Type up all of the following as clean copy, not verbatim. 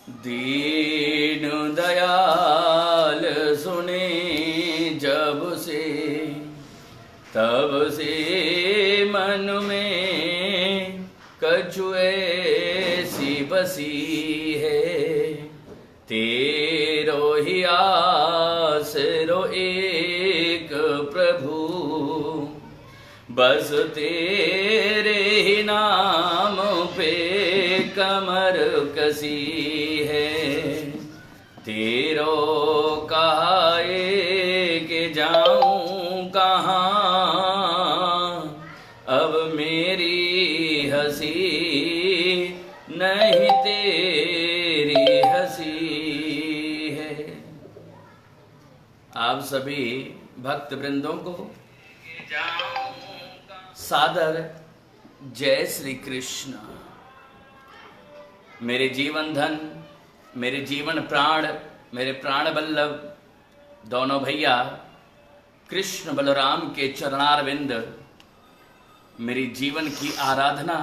दीन दयाल सुने जब से, तब से मन में कछु ऐसी बसी है। तेरो ही आसरो एक प्रभु, बस तेरे ही नाम पे कमर कसी है। तेरो कहाए के जाऊं कहाँ, अब मेरी हंसी नहीं तेरी हंसी है। आप सभी भक्त वृंदों को सादर जय श्री कृष्ण। मेरे जीवन धन, मेरे जीवन प्राण, मेरे प्राण वल्लभ दोनों भैया कृष्ण बलराम के चरणारविंद, मेरी जीवन की आराधना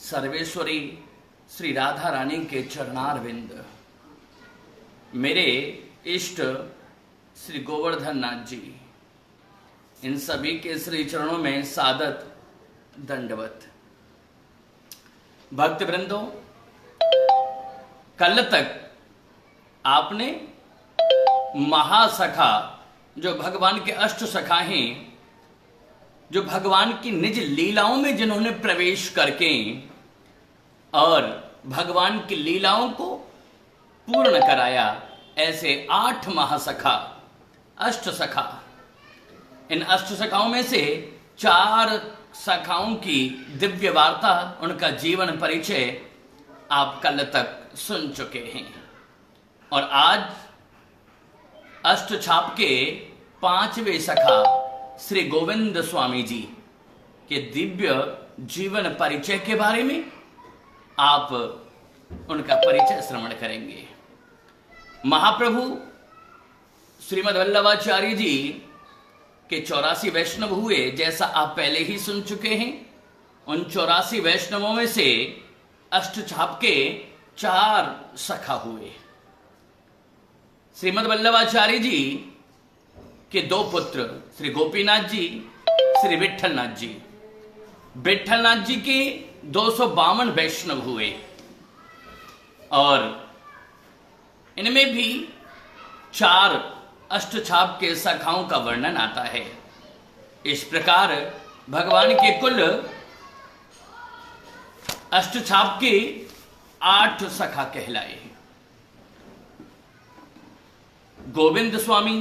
सर्वेश्वरी श्री राधा रानी के चरणारविंद, मेरे इष्ट श्री गोवर्धन नाथ जी, इन सभी के श्री चरणों में सादत दंडवत। भक्त वृंदों, कल तक आपने महासखा, जो भगवान के अष्ट सखा हैं, जो भगवान की निज लीलाओं में जिन्होंने प्रवेश करके और भगवान की लीलाओं को पूर्ण कराया, ऐसे 8 महासखा, अष्ट सखा। इन अष्ट सखाओं में से 4 सखाओं की दिव्य वार्ता, उनका जीवन परिचय आप कल तक सुन चुके हैं। और आज अष्ट छाप के 5वें सखा श्री गोविंद स्वामी जी के दिव्य जीवन परिचय के बारे में आप उनका परिचय श्रवण करेंगे। महाप्रभु श्रीमद् वल्लभाचार्य जी के 84 वैष्णव हुए, जैसा आप पहले ही सुन चुके हैं। उन 84 वैष्णवों में से अष्टछाप के 4 सखा हुए। श्रीमद् वल्लभाचार्य जी के 2 पुत्र श्री गोपीनाथ जी, श्री विठलनाथ जी। विठलनाथ जी के 252 वैष्णव हुए और इनमें भी 4 अष्टछाप के सखाओं का वर्णन आता है। इस प्रकार भगवान के कुल अष्टछाप के 8 सखा कहलाए। गोविंद स्वामी,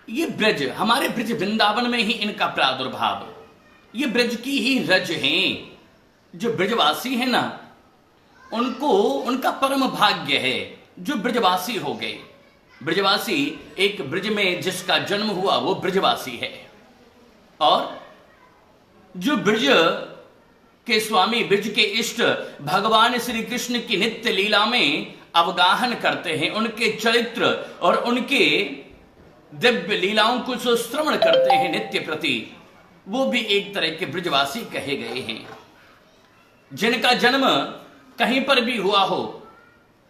ये ब्रज, हमारे ब्रज वृंदावन में ही इनका प्रादुर्भाव, ये ब्रज की ही रज हैं। जो ब्रजवासी है ना, उनको उनका परम भाग्य है जो ब्रजवासी हो गए। ब्रजवासी, एक ब्रज में जिसका जन्म हुआ वो ब्रजवासी है। और जो ब्रज के स्वामी, ब्रज के इष्ट भगवान श्री कृष्ण की नित्य लीला में अवगाहन करते हैं, उनके चरित्र और उनके दिव्य लीलाओं को जो श्रवण करते हैं नित्य प्रति, वो भी एक तरह के ब्रजवासी कहे गए हैं। जिनका जन्म कहीं पर भी हुआ हो,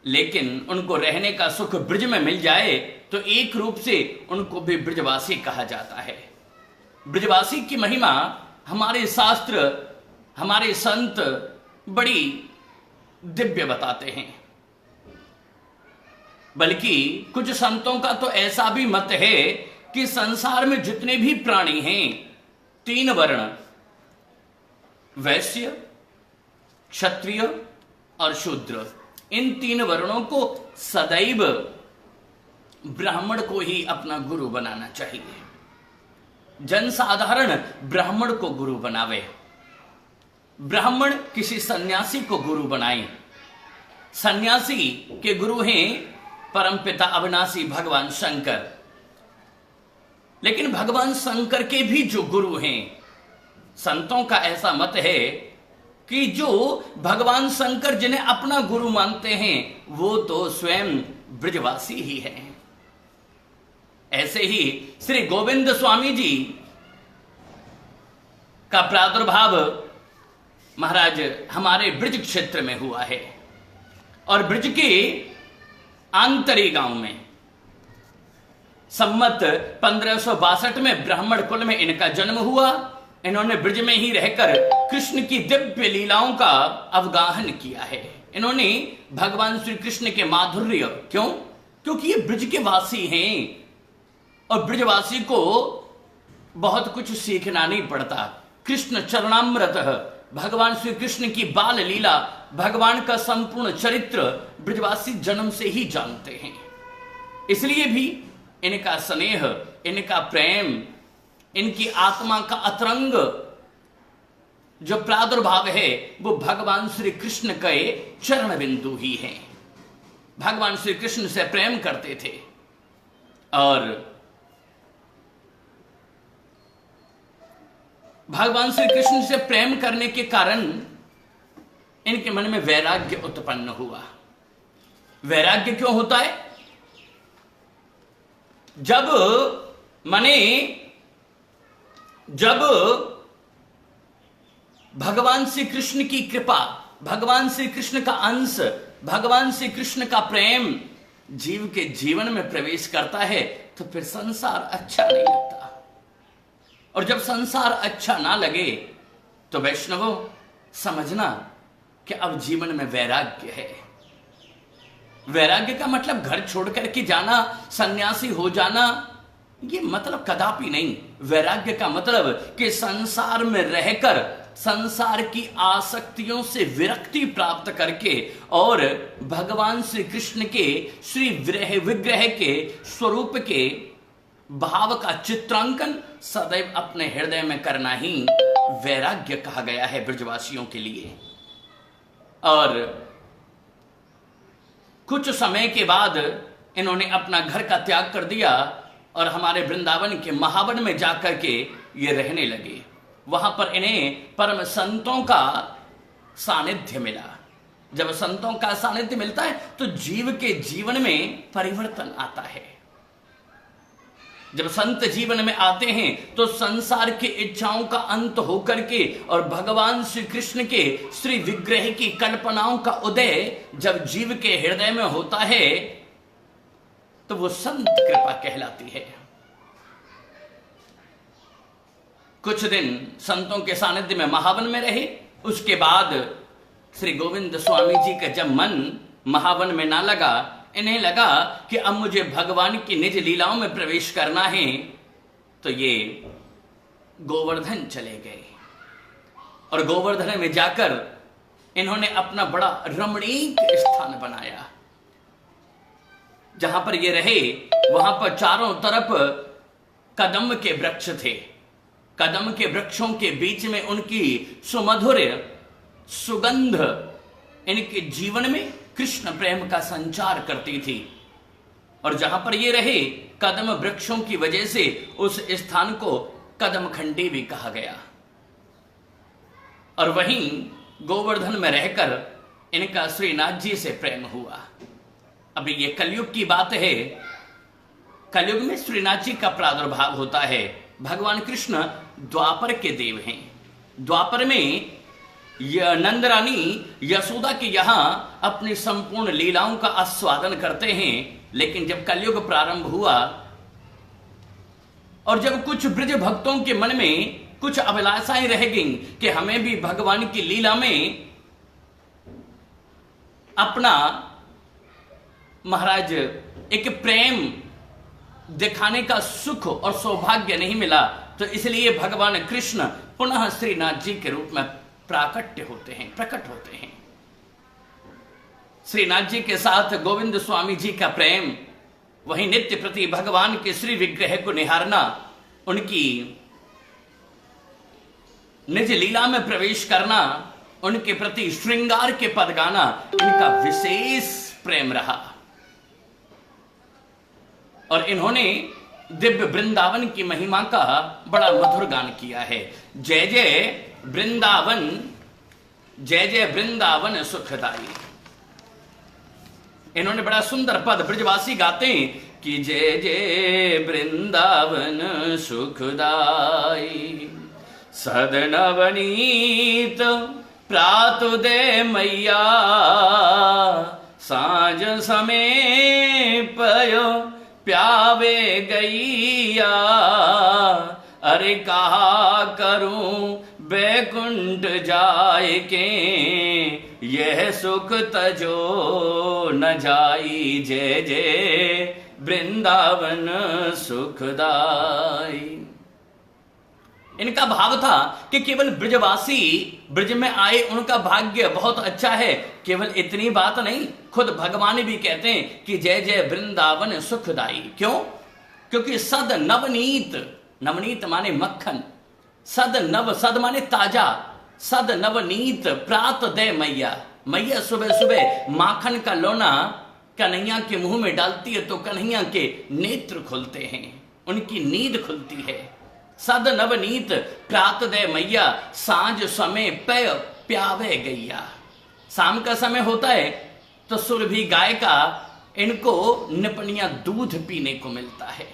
लेकिन उनको रहने का सुख ब्रज में मिल जाए, तो एक रूप से उनको भी ब्रजवासी कहा जाता है। ब्रजवासी की महिमा हमारे शास्त्र, हमारे संत बड़ी दिव्य बताते हैं। बल्कि कुछ संतों का तो ऐसा भी मत है कि संसार में जितने भी प्राणी हैं, 3 वर्ण, वैश्य, क्षत्रिय और शूद्र, इन 3 वर्णों को सदैव ब्राह्मण को ही अपना गुरु बनाना चाहिए। जनसाधारण ब्राह्मण को गुरु बनावे, ब्राह्मण किसी सन्यासी को गुरु बनाए। सन्यासी के गुरु हैं परमपिता अविनाशी भगवान शंकर। लेकिन भगवान शंकर के भी जो गुरु हैं, संतों का ऐसा मत है कि जो भगवान शंकर जिन्हें अपना गुरु मानते हैं, वो तो स्वयं ब्रजवासी ही हैं। ऐसे ही श्री गोविंद स्वामी जी का प्रादुर्भाव महाराज हमारे ब्रज क्षेत्र में हुआ है। और ब्रज के आंतरी गांव में सम्मत 1562 में ब्राह्मण कुल में इनका जन्म हुआ। इन्होंने ब्रज में ही रहकर कृष्ण की दिव्य लीलाओं का अवगाहन किया है। इन्होंने भगवान श्री कृष्ण के माधुर्य, क्योंकि ये ब्रज के वासी हैं और ब्रजवासी को बहुत कुछ सीखना नहीं पड़ता। कृष्ण चरणामृत, भगवान श्री कृष्ण की बाल लीला, भगवान का संपूर्ण चरित्र ब्रजवासी जन्म से ही जानते हैं। इसलिए भी इनका स्नेह, इनका प्रेम, इनकी आत्मा का अतरंग जो प्रादुर्भाव है वो भगवान श्री कृष्ण के चरण बिंदु ही है। भगवान श्री कृष्ण से प्रेम करते थे और भगवान श्री कृष्ण से प्रेम करने के कारण इनके मन में वैराग्य उत्पन्न हुआ। वैराग्य क्यों होता है? जब भगवान श्री कृष्ण की कृपा, भगवान श्री कृष्ण का अंश, भगवान श्री कृष्ण का प्रेम जीव के जीवन में प्रवेश करता है तो फिर संसार अच्छा नहीं लगता। और जब संसार अच्छा ना लगे तो वैष्णवों समझना कि अब जीवन में वैराग्य है। वैराग्य का मतलब घर छोड़ करके जाना, सन्यासी हो जाना, ये मतलब कदापि नहीं। वैराग्य का मतलब कि संसार में रहकर संसार की आसक्तियों से विरक्ति प्राप्त करके और भगवान श्री कृष्ण के श्री विग्रह के स्वरूप के भाव का चित्रांकन सदैव अपने हृदय में करना ही वैराग्य कहा गया है ब्रजवासियों के लिए। और कुछ समय के बाद इन्होंने अपना घर का त्याग कर दिया और हमारे वृंदावन के महावन में जाकर के ये रहने लगे। वहां पर इन्हें परम संतों का सानिध्य मिला। जब संतों का सानिध्य मिलता है तो जीव के जीवन में परिवर्तन आता है। जब संत जीवन में आते हैं तो संसार की इच्छाओं का अंत होकर के और भगवान श्री कृष्ण के श्री विग्रह की कल्पनाओं का उदय जब जीव के हृदय में होता है तो वो संत कृपा कहलाती है। कुछ दिन संतों के सानिध्य में महावन में रहे। उसके बाद श्री गोविंद स्वामी जी का जब मन महावन में ना लगा, इन्हें लगा कि अब मुझे भगवान की निज लीलाओं में प्रवेश करना है, तो ये गोवर्धन चले गए। और गोवर्धन में जाकर इन्होंने अपना बड़ा रमणीक स्थान बनाया। जहां पर ये रहे वहां पर चारों तरफ कदम के वृक्ष थे। कदम के वृक्षों के बीच में उनकी सुमधुर सुगंध इनके जीवन में कृष्ण प्रेम का संचार करती थी। और जहां पर ये रहे कदम वृक्षों की वजह से उस स्थान को कदम खंडी भी कहा गया। और वहीं गोवर्धन में रहकर इनका श्रीनाथ जी से प्रेम हुआ। अभी ये कलयुग की बात है। कलयुग में श्रीनाथ जी का प्रादुर्भाव होता है। भगवान कृष्ण द्वापर के देव हैं। द्वापर में नंद रानी यशोदा के यहां अपनी संपूर्ण लीलाओं का आस्वादन करते हैं। लेकिन जब कलयुग प्रारंभ हुआ और जब कुछ ब्रज भक्तों के मन में कुछ अभिलाषाएं रह गईं कि हमें भी भगवान की लीला में अपना महाराज एक प्रेम दिखाने का सुख और सौभाग्य नहीं मिला, तो इसलिए भगवान कृष्ण पुनः श्रीनाथ जी के रूप में प्रकट होते हैं। श्रीनाथ जी के साथ गोविंद स्वामी जी का प्रेम, वही नित्य प्रति भगवान के श्री विग्रह को निहारना, उनकी निज लीला में प्रवेश करना, उनके प्रति श्रृंगार के पद गाना, इनका विशेष प्रेम रहा। और इन्होंने दिव्य वृंदावन की महिमा का बड़ा मधुर गान किया है। जय जय वृंदावन, जय जय वृंदावन सुखदाई। इन्होंने बड़ा सुंदर पद ब्रजवासी गाते हैं कि जय जय वृंदावन सुखदाई, सदनवनीत प्रातुदे मैया, समय पयो प्यावे गैया, अरे कहा करूं बैकुंठ जाए के, यह सुख तजो न जाई, जय जय वृंदावन सुखदाई। इनका भाव था कि केवल ब्रजवासी ब्रज में आए उनका भाग्य बहुत अच्छा है। केवल इतनी बात नहीं, खुद भगवान भी कहते हैं कि जय जय वृंदावन सुखदाई। क्यों? क्योंकि सद नवनीत, नवनीत माने मक्खन, सद नव, सद माने ताजा, सद नवनीत प्रात दे मैया। मैया सुबह सुबह माखन का लोना कन्हैया के मुंह में डालती है तो कन्हैया के नेत्र खुलते हैं, उनकी नींद खुलती है। सद नवनीत प्रात दे मैया, सांझ समय पय प्यावे गैया। शाम का समय होता है तो सुरभि गाय का इनको निपनिया दूध पीने को मिलता है।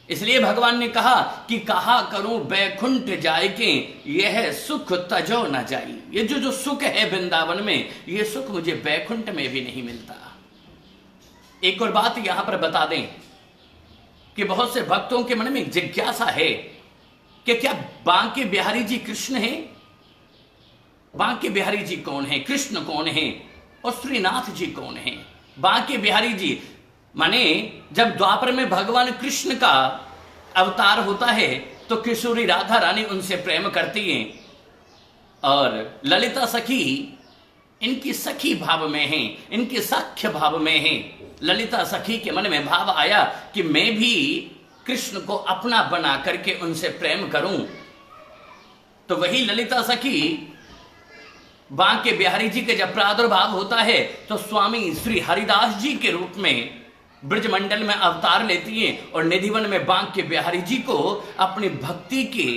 इसलिए भगवान ने कहा कि कहा करूं बैकुंठ जाए के, यह सुख तजो न जाई। ये जो सुख है वृंदावन में, ये सुख मुझे बैकुंठ में भी नहीं मिलता। एक और बात यहां पर बता दें कि बहुत से भक्तों के मन में जिज्ञासा है कि क्या बांके बिहारी जी कृष्ण हैं? बांके बिहारी जी कौन है, कृष्ण कौन है और श्रीनाथ जी कौन है? बांके बिहारी जी माने जब द्वापर में भगवान कृष्ण का अवतार होता है तो किशोरी राधा रानी उनसे प्रेम करती हैं और ललिता सखी इनकी सखी भाव में है, इनके साख्य भाव में है। ललिता सखी के मन में भाव आया कि मैं भी कृष्ण को अपना बना करके उनसे प्रेम करूं। तो वही ललिता सखी बांके बिहारी जी के जब प्रादुर्भाव होता है तो स्वामी श्री हरिदास जी के रूप में ब्रजमंडल में अवतार लेती हैं और निधिवन में बांके बिहारी जी को अपनी भक्ति के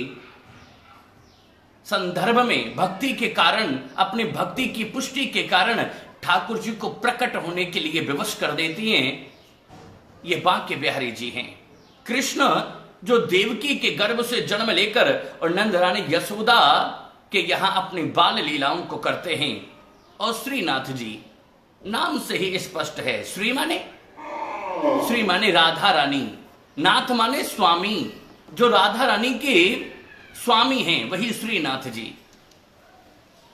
संदर्भ में, भक्ति के कारण, अपनी भक्ति की पुष्टि के कारण ठाकुर जी को प्रकट होने के लिए विवश कर देती हैं। ये बांके बिहारी जी हैं। कृष्ण जो देवकी के गर्भ से जन्म लेकर और नंद रानी यशोदा के यहां अपनी बाल लीलाओं को करते हैं। और श्रीनाथ जी नाम से ही स्पष्ट है, श्री माने राधा रानी, नाथ माने स्वामी। जो राधा रानी के स्वामी हैं वही श्रीनाथ जी।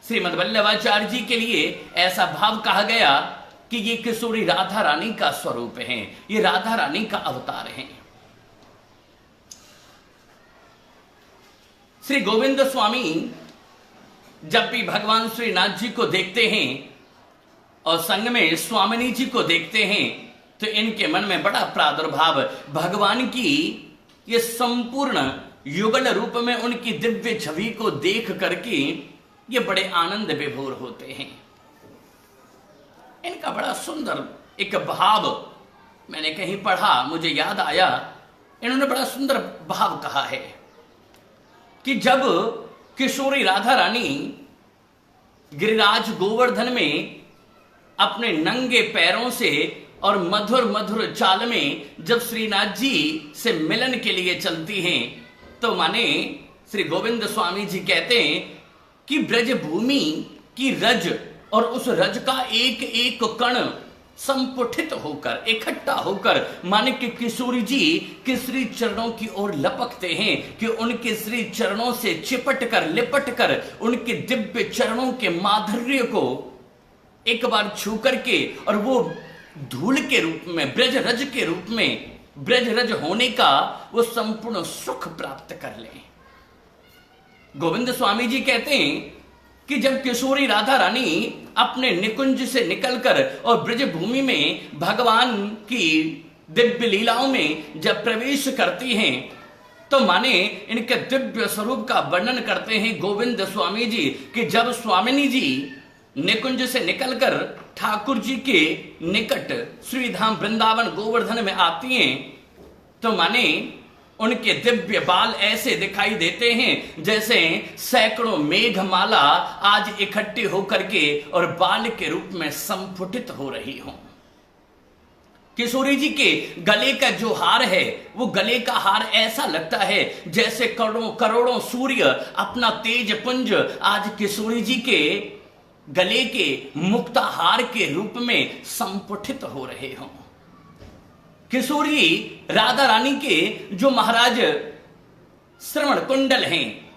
श्रीमद् वल्लभाचार्य जी के लिए ऐसा भाव कहा गया कि ये किशोरी राधा रानी का स्वरूप है, ये राधा रानी का अवतार है। श्री गोविंद स्वामी जब भी भगवान श्रीनाथ जी को देखते हैं और संग में स्वामिनी जी को देखते हैं तो इनके मन में बड़ा प्रादुर्भाव, भगवान की ये संपूर्ण युगल रूप में उनकी दिव्य छवि को देख करके ये बड़े आनंद विभोर होते हैं। इनका बड़ा सुंदर एक भाव मैंने कहीं पढ़ा, मुझे याद आया, इन्होंने बड़ा सुंदर भाव कहा है कि जब किशोरी राधा रानी गिरिराज गोवर्धन में अपने नंगे पैरों से और मधुर मधुर चाल में जब श्रीनाथ जी से मिलन के लिए चलती हैं तो माने श्री गोविंद स्वामी जी कहते हैं कि ब्रज भूमि की रज और उस रज का एक एक कण संपुटित होकर, इकट्ठा होकर माने कि किशोरी जी के श्री चरणों की ओर लपकते हैं, कि उनके श्री चरणों से चिपट कर लिपट कर उनके दिव्य चरणों के माधुर्य को एक बार छू करके और वो धूल के रूप में, ब्रज रज के रूप में, ब्रज रज होने का वो संपूर्ण सुख प्राप्त कर ले। गोविंद स्वामी जी कहते हैं कि जब किशोरी राधा रानी अपने निकुंज से निकलकर और ब्रज भूमि में भगवान की दिव्य लीलाओं में जब प्रवेश करती हैं तो माने इनके दिव्य स्वरूप का वर्णन करते हैं गोविंद स्वामी जी कि जब स्वामिनी जी निकुंज से निकलकर ठाकुर जी के निकट श्रीधाम वृंदावन गोवर्धन में आती हैं तो माने उनके दिव्य बाल ऐसे दिखाई देते हैं जैसे सैकड़ों मेघमाला आज इकट्ठे होकर के और बाल के रूप में संपुटित हो रही हों। किशोरी जी के गले का जो हार है वो गले का हार ऐसा लगता है जैसे करोड़ों करोड़ों सूर्य अपना तेज पुंज आज किशोरी जी के गले के मुक्ताहार के रूप में संपुटित हो रहे हों। किशोरी राधा रानी के जो महाराज श्रवण कुंडल हैं,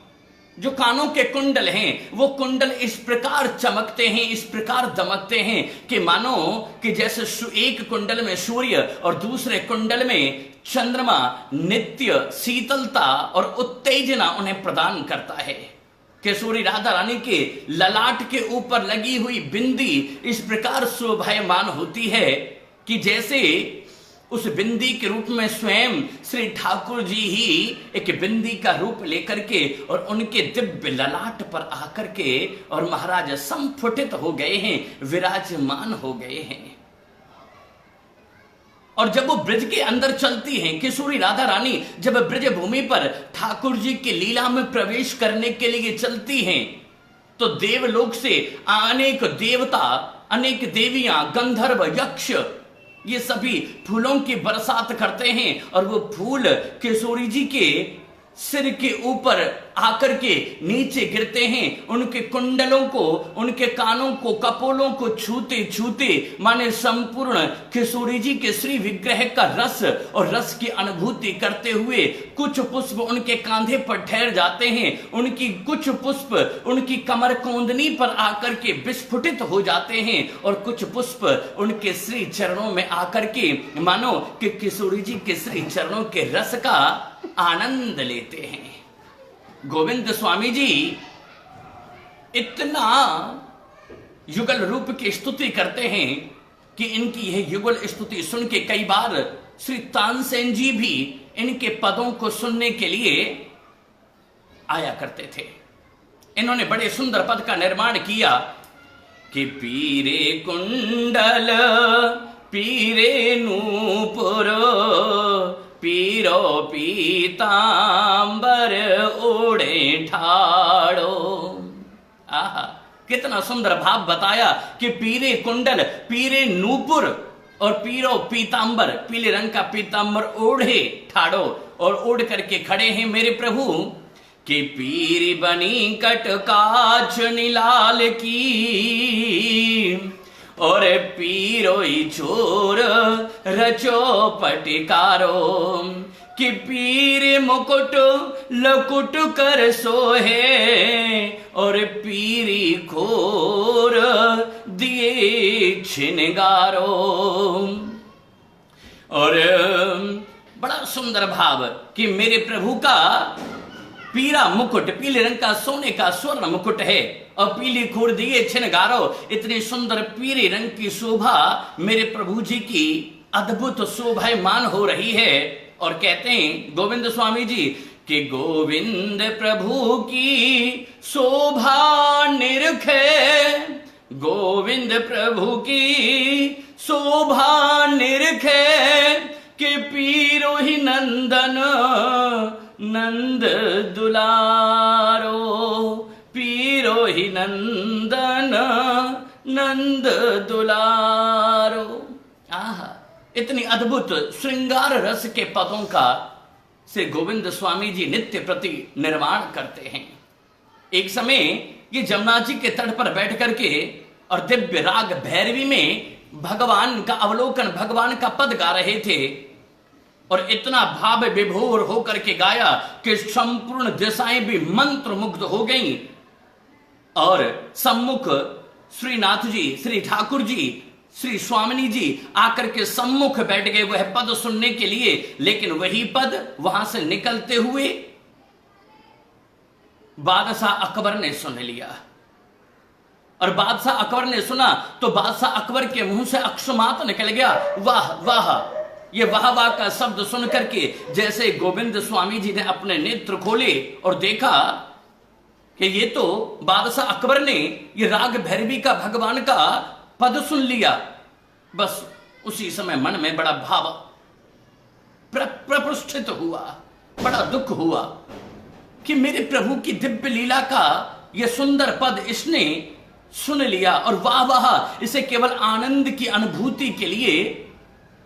जो कानों के कुंडल हैं, वो कुंडल इस प्रकार चमकते हैं, इस प्रकार दमकते हैं कि मानो कि जैसे एक कुंडल में सूर्य और दूसरे कुंडल में चंद्रमा नित्य शीतलता और उत्तेजना उन्हें प्रदान करता है। किशोरी राधा रानी के ललाट के ऊपर लगी हुई बिंदी इस प्रकार शोभायमान होती है कि जैसे उस बिंदी के रूप में स्वयं श्री ठाकुर जी ही एक बिंदी का रूप लेकर के और उनके दिव्य ललाट पर आकर के और महाराज संफुटित हो गए हैं, विराजमान हो गए हैं। और जब वो ब्रज के अंदर चलती हैं, किशोरी राधा रानी जब ब्रज भूमि पर ठाकुर जी की लीला में प्रवेश करने के लिए चलती हैं, तो देवलोक से अनेक देवता, अनेक देवियां, गंधर्व, यक्ष, ये सभी फूलों की बरसात करते हैं और वो फूल किशोरी जी के सिर के ऊपर आकर के नीचे गिरते हैं। उनके कुंडलों को, उनके कानों को, कपोलों को छूते छूते माने संपूर्ण किशोरी जी के श्री विग्रह का रस और रस की अनुभूति करते हुए कुछ पुष्प उनके कांधे पर ठहर जाते हैं, उनकी कुछ पुष्प उनकी कमर कोंदनी पर आकर के विस्फुटित हो जाते हैं और कुछ पुष्प उनके श्री चरणों में आकर के मानो कि किशोरी जी के श्री चरणों के रस का आनंद लेते हैं। गोविंद स्वामी जी इतना युगल रूप की स्तुति करते हैं कि इनकी यह युगल स्तुति सुन के कई बार श्री तानसेन जी भी इनके पदों को सुनने के लिए आया करते थे। इन्होंने बड़े सुंदर पद का निर्माण किया कि पीरे कुंडल पीरे नूपुर पीरो पीतांबर ओढ़े ठाड़ो। आहा, कितना सुंदर भाव बताया कि पीरे कुंडल, पीरे नूपुर और पीरो पीतांबर, पीले रंग का पीतांबर ओढ़े ठाड़ो और ओढ़ करके खड़े हैं मेरे प्रभु कि पीरी बनी कटकाच निलाल की और पीरोई चोर रचो पटिकारो कि पीर मुकुट लकुट कर सोहे और पीरी खोर दिए छिनगारो। और बड़ा सुंदर भाव कि मेरे प्रभु का पीरा मुकुट, पीले रंग का सोने का स्वर्ण मुकुट है और पीली खोर दिए छिनगारो। इतनी सुंदर पीले रंग की शोभा मेरे प्रभु जी की अद्भुत शोभायमान हो रही है। और कहते हैं गोविंद स्वामी जी कि गोविंद प्रभु की शोभा निरखे, गोविंद प्रभु की शोभा निरखे कि पीरो ही नंदन नंद दुलारो, पीरो ही नंदन नंद दुलारो। आहा, इतनी अद्भुत श्रृंगार रस के पदों का से गोविंद स्वामी जी नित्य प्रति निर्माण करते हैं। एक समय ये जमुना जी के तट पर बैठ करके और दिव्य राग भैरवी में भगवान का अवलोकन, भगवान का पद गा रहे थे और इतना भाव विभोर होकर के गाया कि संपूर्ण दिशाएं भी मंत्र मुग्ध हो गईं। और सम्मुख श्रीनाथ जी, श्री ठाकुर जी, श्री स्वामिनी जी आकर के सम्मुख बैठ गए वह पद सुनने के लिए। लेकिन वही पद वहां से निकलते हुए बादशाह अकबर ने सुन लिया और बादशाह अकबर ने सुना तो बादशाह अकबर के मुंह से अक्षमात निकल गया। वाह वाह, ये वाह वाह का शब्द सुन करके जैसे गोविंद स्वामी जी ने अपने नेत्र खोले और देखा कि ये तो बादशाह अकबर ने ये राग भैरवी का भगवान का पद सुन लिया। बस उसी समय मन में बड़ा भाव प्रपुष्ठित हुआ, बड़ा दुख हुआ कि मेरे प्रभु की दिव्य लीला का यह सुंदर पद इसने सुन लिया और वाह वाह, इसे केवल आनंद की अनुभूति के लिए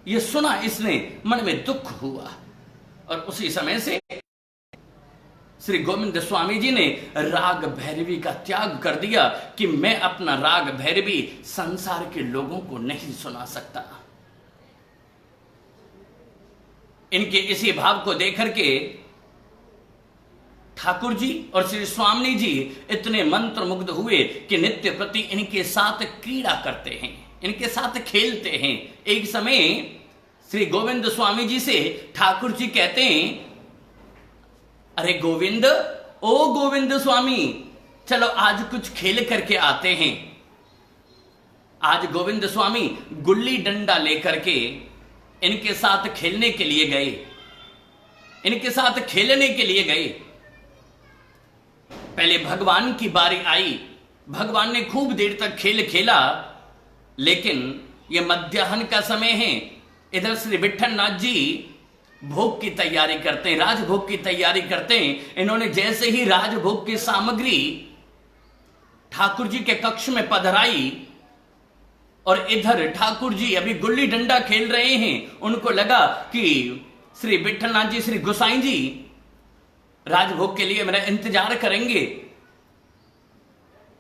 यह सुना इसने, मन में दुख हुआ। और उसी समय से श्री गोविंद स्वामी जी ने राग भैरवी का त्याग कर दिया कि मैं अपना राग भैरवी संसार के लोगों को नहीं सुना सकता। इनके इसी भाव को देकर के ठाकुर जी और श्री स्वामी जी इतने मंत्र मुग्ध हुए कि नित्य प्रति इनके साथ क्रीड़ा करते हैं, इनके साथ खेलते हैं। एक समय श्री गोविंद स्वामी जी से ठाकुर जी कहते हैं, अरे गोविंद, ओ गोविंद स्वामी, चलो आज कुछ खेल करके आते हैं। आज गोविंद स्वामी गुल्ली डंडा लेकर के इनके साथ खेलने के लिए गए, इनके साथ खेलने के लिए गए। पहले भगवान की बारी आई, भगवान ने खूब देर तक खेल खेला, लेकिन यह मध्याह्न का समय है। इधर श्री विठल नाथ जी भोग की तैयारी करते हैं, राजभोग की तैयारी करते हैं। इन्होंने जैसे ही राजभोग की सामग्री ठाकुर जी के कक्ष में पधराई और इधर ठाकुर जी अभी गुल्ली डंडा खेल रहे हैं, उनको लगा कि श्री विठल नाथ जी, श्री गोसाई जी राजभोग के लिए मेरा इंतजार करेंगे,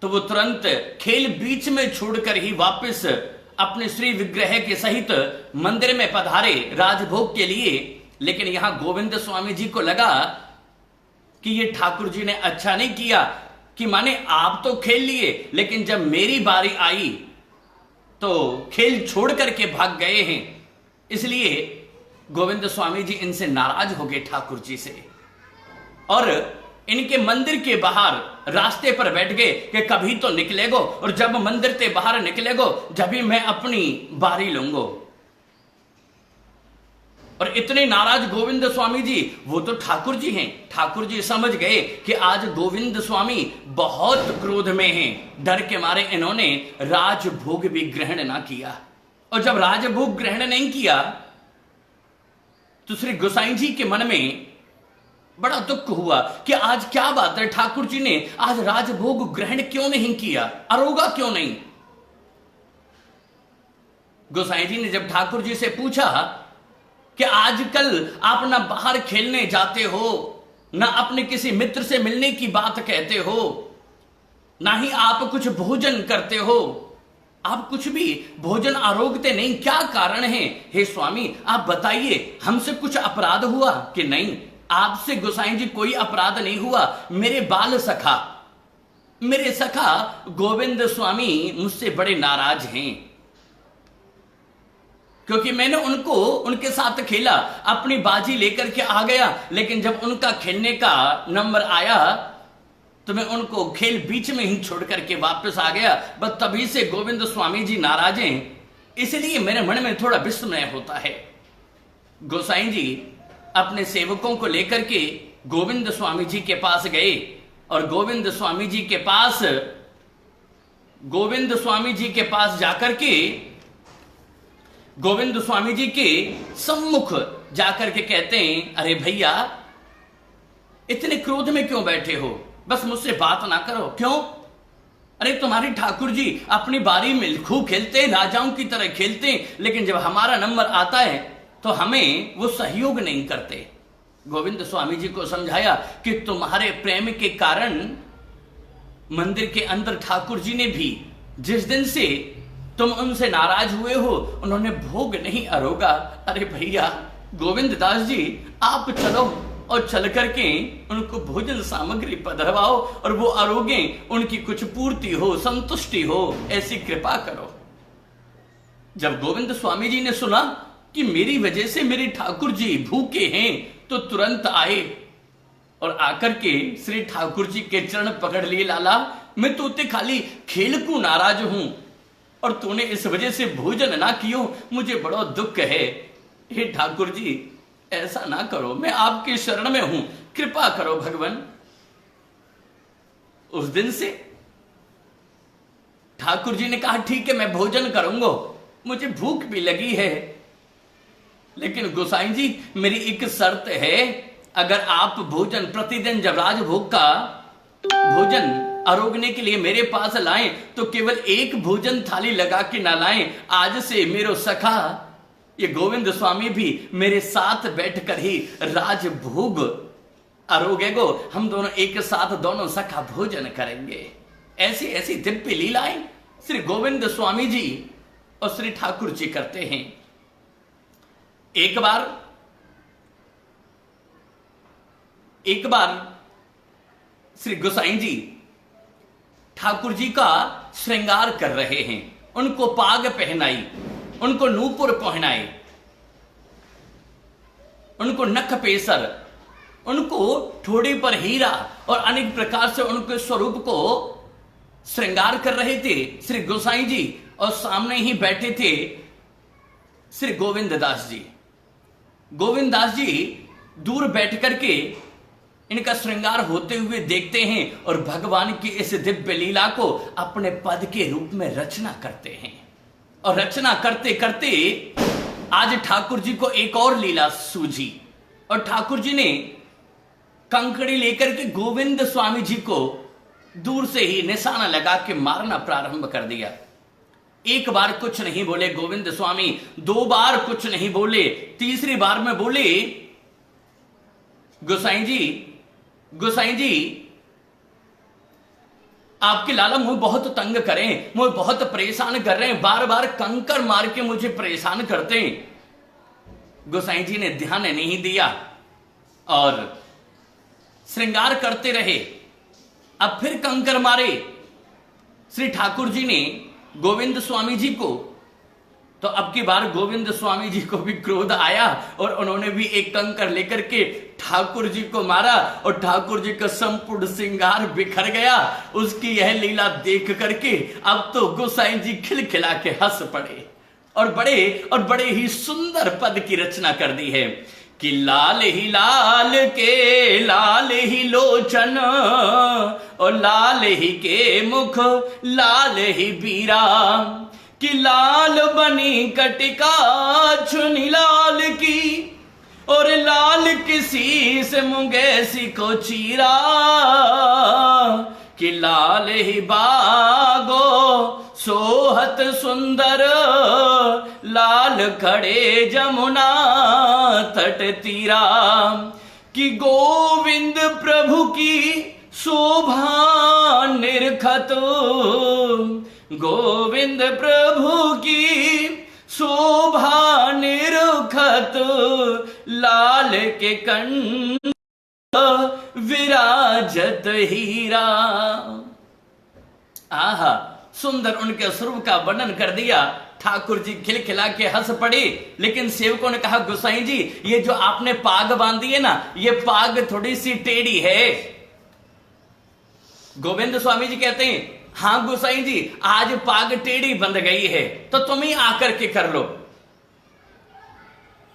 तो वो तुरंत खेल बीच में छोड़कर ही वापस अपने श्री विग्रह के सहित मंदिर में पधारे राजभोग के लिए। लेकिन यहां गोविंद स्वामी जी को लगा कि ये ठाकुर जी ने अच्छा नहीं किया कि माने आप तो खेल लिए, लेकिन जब मेरी बारी आई तो खेल छोड़ करके भाग गए हैं। इसलिए गोविंद स्वामी जी इनसे नाराज हो गए ठाकुर जी से, और इनके मंदिर के बाहर रास्ते पर बैठ गए कि कभी तो निकलेगो, और जब मंदिर से बाहर निकलेगो जब भी मैं अपनी बारी लूंगो। और इतने नाराज गोविंद स्वामी जी, वो तो ठाकुर जी हैं, ठाकुर जी समझ गए कि आज गोविंद स्वामी बहुत क्रोध में हैं। डर के मारे इन्होंने राजभोग भी ग्रहण ना किया, और जब राजभोग ग्रहण नहीं किया तो श्री गोसाई जी के मन में बड़ा दुख हुआ कि आज क्या बात है, ठाकुर जी ने आज राजभोग ग्रहण क्यों नहीं किया, अरोगा क्यों नहीं। गोसाई जी ने जब ठाकुर जी से पूछा कि आजकल आप ना बाहर खेलने जाते हो, ना अपने किसी मित्र से मिलने की बात कहते हो, ना ही आप कुछ भोजन करते हो, आप कुछ भी भोजन आरोगते नहीं, क्या कारण है? हे स्वामी आप बताइए, हमसे कुछ अपराध हुआ कि नहीं? आपसे गोसाई जी कोई अपराध नहीं हुआ, मेरे बाल सखा, मेरे सखा गोविंद स्वामी मुझसे बड़े नाराज हैं, क्योंकि मैंने उनके साथ खेला, अपनी बाजी लेकर के आ गया, लेकिन जब उनका खेलने का नंबर आया तो मैं उनको खेल बीच में ही छोड़ करके वापस आ गया। बस तभी से गोविंद स्वामी जी नाराज हैं, इसलिए मेरे मन में थोड़ा विस्मय होता है। गोसाई जी अपने सेवकों को लेकर के गोविंद स्वामी जी के पास गए, और गोविंद स्वामी जी के पास जाकर के गोविंद स्वामी जी के सम्मुख जाकर के कहते हैं, अरे भैया इतने क्रोध में क्यों बैठे हो, बस मुझसे बात ना करो। क्यों? अरे तुम्हारे ठाकुर जी अपनी बारी में खूब खेलते हैं, राजाओं की तरह खेलते हैं, लेकिन जब हमारा नंबर आता है तो हमें वो सहयोग नहीं करते। गोविंद स्वामी जी को समझाया कि तुम्हारे प्रेम के कारण मंदिर के अंदर ठाकुर जी ने भी, जिस दिन से तुम उनसे नाराज हुए हो, उन्होंने भोग नहीं अरोगा। अरे भैया गोविंद दास जी, आप चलो और चल करके उनको भोजन सामग्री पधरवाओ, और वो अरोगे, उनकी कुछ पूर्ति हो, संतुष्टि हो, ऐसी कृपा करो। जब गोविंद स्वामी जी ने सुना कि मेरी वजह से मेरे ठाकुर जी भूखे हैं, तो तुरंत आए और आकर के श्री ठाकुर जी के चरण पकड़ लिए। लाला मैं तोते खाली खेल को नाराज हूं, और तूने इस वजह से भोजन ना कियो, मुझे बड़ा दुख है। हे ठाकुर जी ऐसा ना करो, मैं आपके शरण में हूं, कृपा करो भगवान। उस दिन से ठाकुर जी ने कहा ठीक है मैं भोजन करूंगा, मुझे भूख भी लगी है, लेकिन गोसाई जी मेरी एक शर्त है, अगर आप भोजन प्रतिदिन जब राजभोग का भोजन आरोगने के लिए मेरे पास लाएं तो केवल एक भोजन थाली लगा के ना लाएं। आज से मेरो सखा ये गोविंद स्वामी भी मेरे साथ बैठकर ही राजभोग आरोग्य को हम दोनों एक साथ दोनों सखा भोजन करेंगे। ऐसी ऐसी दिव्य लीलाएं श्री गोविंद स्वामी जी और श्री ठाकुर जी करते हैं। एक बार श्री गोसाई जी ठाकुर जी का श्रृंगार कर रहे हैं, उनको पाग पहनाई, उनको नूपुर पहनाए, उनको नख पेसर, उनको ठोड़ी पर हीरा और अनेक प्रकार से उनके स्वरूप को श्रृंगार कर रहे थे श्री गोसाई जी। और सामने ही बैठे थे श्री गोविंद दास जी। गोविंद दास जी दूर बैठ करके इनका श्रृंगार होते हुए देखते हैं और भगवान की इस दिव्य लीला को अपने पद के रूप में रचना करते हैं। और रचना करते करते आज ठाकुर जी को एक और लीला सूझी और ठाकुर जी ने कंकड़ी लेकर के गोविंद स्वामी जी को दूर से ही निशाना लगा के मारना प्रारंभ कर दिया। एक बार कुछ नहीं बोले गोविंद स्वामी, दो बार कुछ नहीं बोले, तीसरी बार में बोले, गोसाई जी आपके लाला मुझे बहुत तंग करें, मुझे बहुत परेशान कर रहे हैं, बार बार कंकर मार के मुझे परेशान करते हैं। गोसाई जी ने ध्यान नहीं दिया और श्रृंगार करते रहे। अब फिर कंकर मारे श्री ठाकुर जी ने गोविंद स्वामी जी को, तो अब की बार गोविंद स्वामी जी को भी क्रोध आया और उन्होंने भी एक कंकर लेकर के ठाकुर जी को मारा और ठाकुर जी का संपूर्ण श्रृंगार बिखर गया। उसकी यह लीला देख करके अब तो गोसाई जी खिलखिला के हंस पड़े और बड़े ही सुंदर पद की रचना कर दी है कि लाल ही लाल के लाल ही लोचन और लाल ही के मुख लाल ही बीरा, कि लाल बनी कटिका चुनी लाल की और लाल किसी से मुंगेसी को चीरा, कि लाल ही बागो सोहत सुंदर लाल खड़े जमुना तट तीरा, कि गोविंद प्रभु की शोभा निरखत, गोविंद प्रभु की शोभा निरखत लाल के कंठ विराजत हीरा। आहा, सुंदर उनके स्वरूप का वर्णन कर दिया। ठाकुर जी खिलखिला के हंस पड़े, लेकिन सेवकों ने कहा गोसाई जी ये जो आपने पाग बांधी है ना, ये पाग थोड़ी सी टेढ़ी है। गोविंद स्वामी जी कहते हैं हाँ गोसाई जी आज पाग टेढ़ी बंध गई है तो तुम ही आकर के कर लो।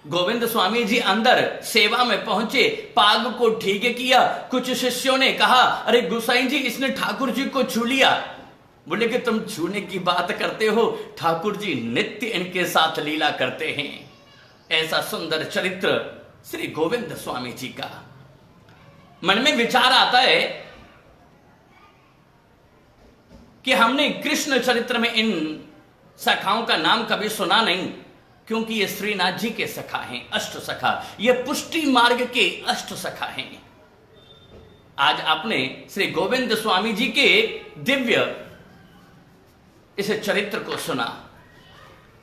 गोविंद स्वामी जी अंदर सेवा में पहुंचे, पाग को ठीक किया। कुछ शिष्यों ने कहा अरे गोसाई जी इसने ठाकुर जी को छू लिया। बोले कि तुम छूने की बात करते हो, ठाकुर जी नित्य इनके साथ लीला करते हैं। ऐसा सुंदर चरित्र श्री गोविंद स्वामी जी का। मन में विचार आता है कि हमने कृष्ण चरित्र में इन सखाओं का नाम कभी सुना नहीं, क्योंकि ये श्रीनाथ जी के सखा हैं, अष्ट सखा, ये पुष्टि मार्ग के अष्ट सखा हैं। आज आपने श्री गोविंद स्वामी जी के दिव्य इस चरित्र को सुना।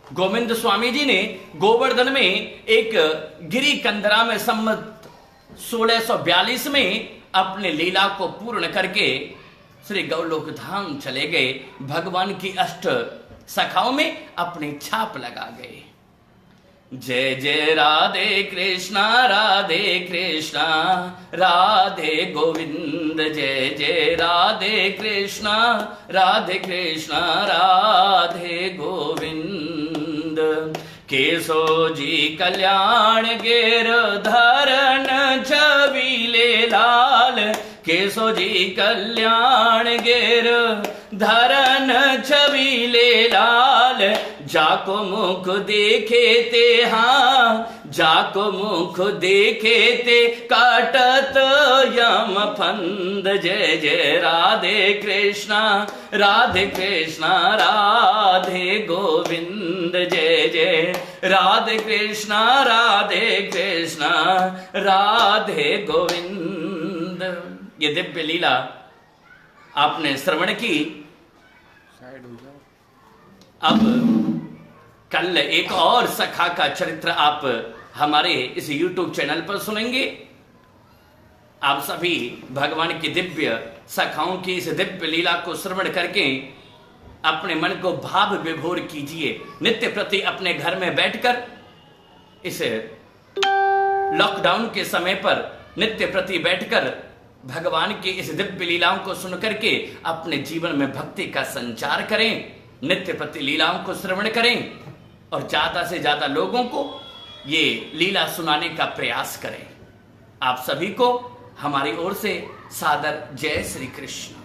गोविंद स्वामी जी ने गोवर्धन में एक गिरी कंदरा में संवत 1642 में अपने लीला को पूर्ण करके श्री गौलोक धाम चले गए। भगवान की अष्ट सखाओं में अपनी छाप लगा गए। जय जय राधे कृष्णा राधे गोविंद, जय जय राधे कृष्णा राधे गोविंद। केशो जी कल्याण गिर धरन छबीले लाल, केशो जी कल्याण गिर धरन छबीले लाल। जाको मुख देखे ते हाँ, जाको मुख देखे ते काटत यम फंद। जय जय राधे कृष्णा राधे गोविंद, जय जय राधे कृष्णा राधे गोविंद। ये दिव्य लीला आपने श्रवण की। अब कल एक और सखा का चरित्र आप हमारे इस YouTube चैनल पर सुनेंगे। आप सभी भगवान की दिव्य सखाओं की इस दिव्य लीला को श्रवण करके अपने मन को भाव विभोर कीजिए। नित्य प्रति अपने घर में बैठकर इस लॉकडाउन के समय पर नित्य प्रति बैठकर भगवान की इस दिव्य लीलाओं को सुन करके अपने जीवन में भक्ति का संचार करें। नित्य प्रति लीलाओं को श्रवण करें और ज्यादा से ज्यादा लोगों को ये लीला सुनाने का प्रयास करें। आप सभी को हमारी ओर से सादर जय श्री कृष्ण।